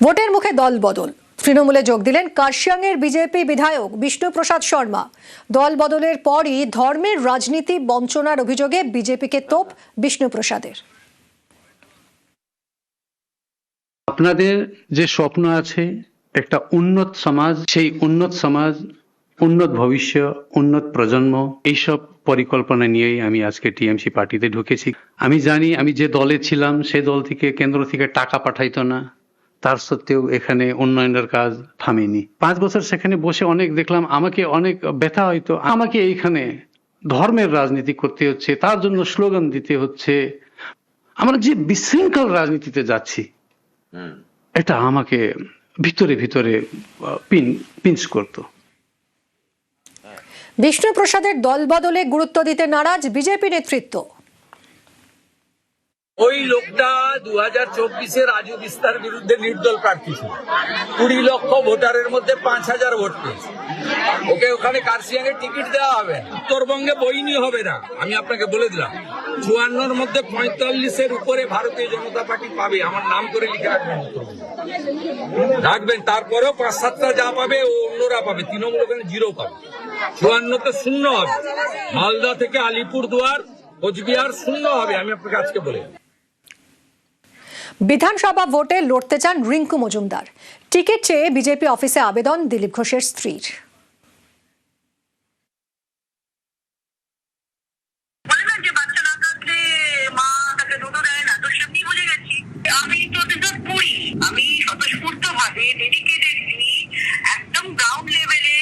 ভোটের মুখে দল বদল। তৃণমূলে যোগ দিলেন কার্শিয়াংয়ের বিজেপি বিধায়ক বিষ্ণুপ্রসাদ শর্মা। দল বদলের পরই ধর্মের রাজনীতি বঞ্চনার অভিযোগে বিজেপিকে তোপ বিষ্ণুপ্রসাদের। আপনাদের যে স্বপ্ন আছে একটা উন্নত সমাজ, সেই উন্নত সমাজ, উন্নত ভবিষ্যৎ, উন্নত প্রজন্ম, এইসব পরিকল্পনা নিয়েই আমি আজকে টিএমসি পার্টিতে ঢুকেছি। আমি জানি আমি যে দলে ছিলাম সে দল থেকে কেন্দ্র থেকে টাকা পাঠাইতো না, তার সত্ত্বেও এখানে উন্নয়নের কাজ থামেনি। 5 বছর সেখানে বসে অনেক দেখলাম, আমাকে অনেক ব্যথা হয়তো আমাকে এইখানে ধর্মের রাজনীতি করতে হচ্ছে, তার জন্য স্লোগান দিতে হচ্ছে। আমরা যে বিশৃঙ্খল রাজনীতিতে যাচ্ছি এটা আমাকে ভিতরে ভিতরে পিঞ্চ করতো। বিষ্ণুপ্রসাদের দল বদলে গুরুত্ব দিতে নারাজ বিজেপি নেতৃত্ব। ওই লোকটা 2024-এ রাজু বিস্তার বিরুদ্ধে নির্দল প্রার্থী ছিল। 20 লক্ষ ভোটারের মধ্যে 5000 ভোট পেয়েছে। ওকে ওখানে কার্শিয়াংয়ে টিকিট দেওয়া হবে, উত্তরবঙ্গে বইনি হবে না। আমি আপনাকে বলে দিলাম 54-র মধ্যে 45-এর উপরে ভারতীয় জনতা পার্টি পাবে। আমার নাম করে লিখে রাখবেন, রাখবেন। তারপরেও 5-7টা যা পাবে ও অন্যরা পাবে। তৃণমূল ওখানে 0 পাবে। 54-তে 0 হবে। মালদা থেকে আলিপুরদুয়ার, কোচবিহার 0 হবে। আমি আপনাকে আজকে বলে বিধানসভা ভোটে লড়তে চান রিঙ্কু মজুমদার। টিকিট চেয়ে বিজেপি অফিসে আবেদন দিলীপ ঘোষের স্ত্রীর। আমি স্বতঃস্ফূর্তভাবে ডেডিকেটেডলি একদম গ্রাউন্ড লেভেলে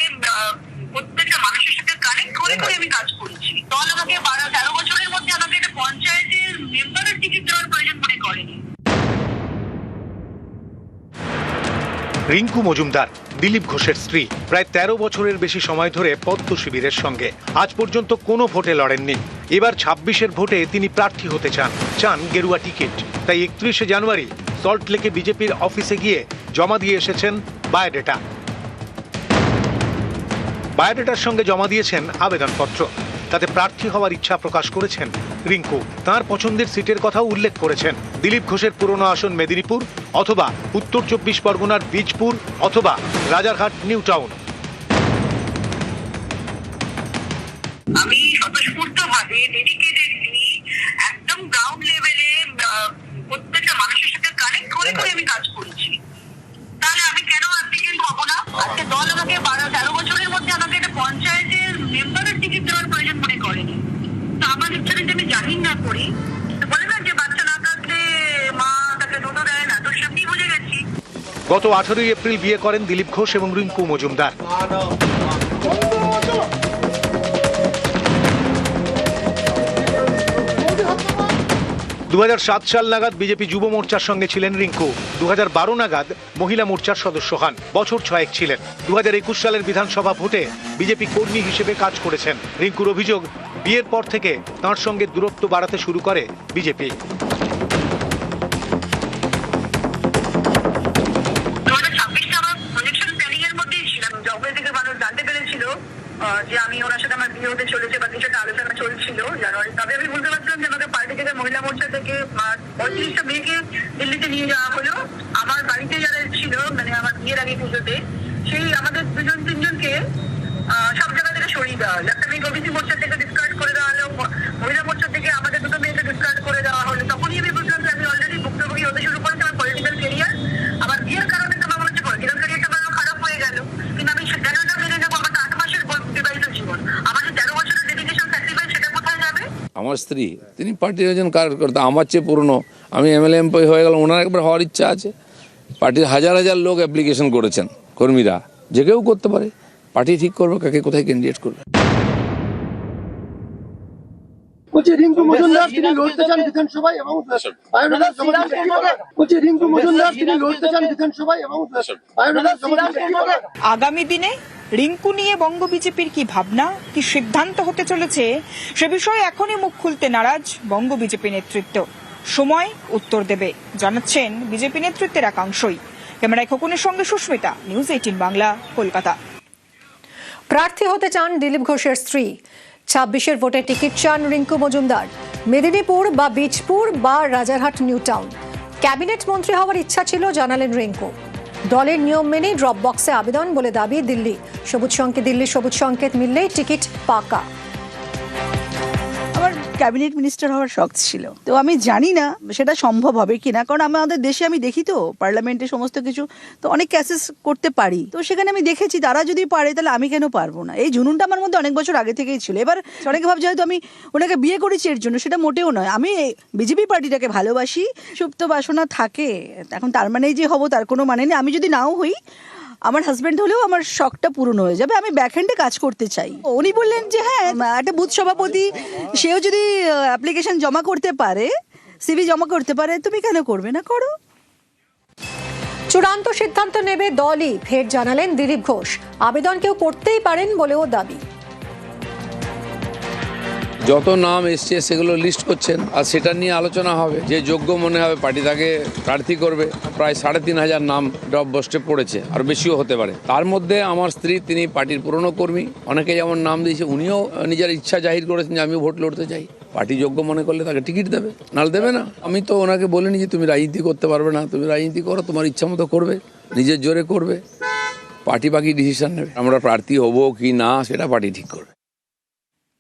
প্রত্যেকটা মানুষের সাথে কানেক্ট করে আমি কাজ করছি। দল আমাকে 12-13 বছরের মধ্যে আমাকে একটা পঞ্চায়েতের মেম্বারের টিকিট দেওয়ার প্রয়োজন মনে করেনি। রিঙ্কু মজুমদার দিলীপ ঘোষের স্ত্রী, প্রায় 13 বছরের বেশি সময় ধরে পদ্ম শিবিরের সঙ্গে। আজ পর্যন্ত কোনো ভোটে লড়েননি। এবার 26-এর ভোটে তিনি প্রার্থী হতে চান গেরুয়া টিকিট। তাই 31শে জানুয়ারি সল্টলেকে বিজেপির অফিসে গিয়ে জমা দিয়ে এসেছেন বায়োডেটার সঙ্গে জমা দিয়েছেন আবেদনপত্র। তাতে প্রার্থী হওয়ার ইচ্ছা প্রকাশ করেছেন রিঙ্কু। তার পছন্দের সিটের কথাও উল্লেখ করেছেন। দিলীপ ঘোষের পুরনো আসন মেদিনীপুর, অথবা উত্তর 24 পরগনার বীজপুর, অথবা রাজারহাট নিউ টাউন। আমি স্বতঃস্ফূর্তভাবে ডেডিকেটেডলি একদম গ্রাউন্ড লেভেলে প্রত্যেকটা মানুষের সাথে কানেক্ট করে আমি কাজ করছি। তাহলে আমি কেন অ্যাপ্লিকেন্ট হব না? আজকে দল আমাকে 12-13 বছরের মধ্যে আমাকে একটা পঞ্চায়েতের মেম্বারের টিকিট দেওয়ার প্রয়োজন মনে করেনি। তো আমার ইচ্ছা যদি আমি জাহির না করি, বলে না যে বাচ্চা না থাকলে মা তাকে দুটো দেয় না, তো সেমনি বুঝে গেছি। গত 18 এপ্রিল বিয়ে করেন দিলীপ ঘোষ এবং রিঙ্কু মজুমদার। দু 2007 সাল নাগাদ বিজেপি যুব মোর্চার সঙ্গে ছিলেন রিঙ্কু। 2012 নাগাদ মহিলা মোর্চার সদস্য হন। বছর 6 ছিলেন। 2021 সালের বিধানসভা ভোটে বিজেপি কর্মী হিসেবে কাজ করেছেন। রিঙ্কুর অভিযোগ, বিয়ের পর থেকে তাঁর সঙ্গে দূরত্ব বাড়াতে শুরু করে বিজেপি। 2026 আমার প্রজেকশন প্ল্যানিং এর মধ্যেই ছিলাম। জবে থেকে মানুষ জানতে পেরেছিল যে আমি ওনার সাথে আমার বিয়ে হতে চলেছে বা কিছুটা আলোচনা চলছিল জানুয়ারি। তবে আমি বুঝতে পারছিলাম যে আমাকে পার্টি থেকে, মহিলা মোর্চা থেকে 35টা মেয়েকে দিল্লিতে নিয়ে যাওয়া হলো। আমার বাড়িতে যারা ছিল, মানে আমার বিয়ের আগে পুজোতে, সেই আমাদের 2-3 জনকে সব জায়গা থেকে সরিয়ে দেওয়া হলো। একটা মেয়ে ওবিসি মোর্চা থেকে ডিসকার্ড করে দেওয়া হলো, মহিলা মোর্চা থেকে আমাদের 2 মেয়েকে ডিসকার্ড করে দেওয়া হলো। তখনই আমি বুঝলাম যে আমি অলরেডি ভুক্তভোগী হতে শুরু করেছি আমার পলিটিক্যাল কেরিয়ার। আমার বিয়ের কারণে তো আমার হচ্ছে পলিটিক্যাল কেরিয়ারটা আমার খারাপ হয়ে গেল। কিন্তু আমি সেটা মেনে নেবো। আমার 8 মাসের বিবাহিত জীবন, আমার যে 13 বছরের ডেডিকেশন স্যাক্রিফাইস, সেটা কোথায় যাবে? আমার স্ত্রী, তিনি পার্টির একজন কার্যকর্তা, আমার চেয়ে পুরনো। আমি এমএলএ এমপি হয়ে গেলাম, ওনার একবার হওয়ার ইচ্ছা আছে। পার্টির হাজার হাজার লোক অ্যাপ্লিকেশন করেছেন, কর্মীরা। যে কেউ করতে পারে, পার্টি ঠিক করবে কাকে কোথায় ক্যান্ডিডেট করবে। রিঙ্কু মজুমদার তিনি লড়তে চান বিধানসভায় এবং আগামী দিনে রিঙ্কু নিয়ে বঙ্গ বিজেপির কি ভাবনা, কি সিদ্ধান্ত হতে চলেছে, সে বিষয়ে এখনই মুখ খুলতে নারাজ বঙ্গ বিজেপি নেতৃত্ব। সময় উত্তর দেবে, জানাচ্ছেন বিজেপি নেতৃত্বের একাংশই। ক্যামেরায় খোকনের সঙ্গে সুস্মিতা, নিউজ 18 বাংলা, কলকাতা। প্রার্থী হতে চান দিলীপ ঘোষের স্ত্রী। 26-এর ভোটে টিকিট চান রিঙ্কু মজুমদার। মেদিনীপুর বা বীজপুর বা রাজারহাট নিউ টাউন। ক্যাবিনেট মন্ত্রী হওয়ার ইচ্ছা ছিল জানালেন রিঙ্কু। দলের নিয়ম মেনে ড্রপ বক্সে আবেদন বলে দাবি দিল্লি। দিল্লির সবুজ সংকেত মিললেই টিকিট পাকা। আমার ক্যাবিনেট মিনিস্টার হওয়ার শখ ছিল, তো আমি জানি না সেটা সম্ভব হবে কিনা, কারণ আমাদের দেশে আমি দেখি তো পার্লামেন্টে সমস্ত কিছু তো অনেক ক্যাসেস করতে পারি, তো সেখানে আমি দেখেছি তারা যদি পারে তাহলে আমি কেন পারবো না। এই জুনুনটা আমার মধ্যে অনেক বছর আগে থেকেই ছিল। এবার অনেকে ভাবছে হয়তো আমি ওনাকে বিয়ে করেছি এর জন্য, সেটা মোটেও নয়। আমি বিজেপি পার্টিটাকে ভালোবাসি, সুপ্ত বাসনা থাকে, এখন তার মানেই যে হব তার কোনো মানে নেই। আমি যদি নাও হই, আমার হাজব্যান্ড হলেও আমার শখটা পূরণ হয়ে যাবে। আমি ব্যাকহ্যান্ডে কাজ করতে চাই। উনি বললেন যে হ্যাঁ, একটা বুথ সভাপতি সেও যদি অ্যাপ্লিকেশন জমা করতে পারে, সিভি জমা করতে পারে, তুমি কেন করবে না, করো। চূড়ান্ত সিদ্ধান্ত নেবে দলই, ফের জানালেন দিলীপ ঘোষ। আবেদন কেউ করতেই পারেন বলেও দাবি। যত নাম এসছে সেগুলো লিস্ট করছেন, আর সেটা নিয়ে আলোচনা হবে। যে যোগ্য মনে হবে পার্টি তাকে প্রার্থী করবে। প্রায় 3,500 নাম ড্রপ বক্সে পড়েছে, আর বেশিও হতে পারে। তার মধ্যে আমার স্ত্রী, তিনি পার্টির পুরনো কর্মী, অনেকে যেমন নাম দিয়েছে, উনিও নিজের ইচ্ছা জাহির করেছেন যে আমিও ভোট লড়তে চাই। পার্টি যোগ্য মনে করলে তাকে টিকিট দেবে, নাহলে দেবে না। আমি তো ওনাকে বলিনি যে তুমি রাজনীতি করতে পারবে না, তুমি রাজনীতি করো, তোমার ইচ্ছা মতো করবে, নিজের জোরে করবে। পার্টি বাকি ডিসিশন নেবে। আমরা প্রার্থী হব কি না সেটা পার্টি ঠিক করবে।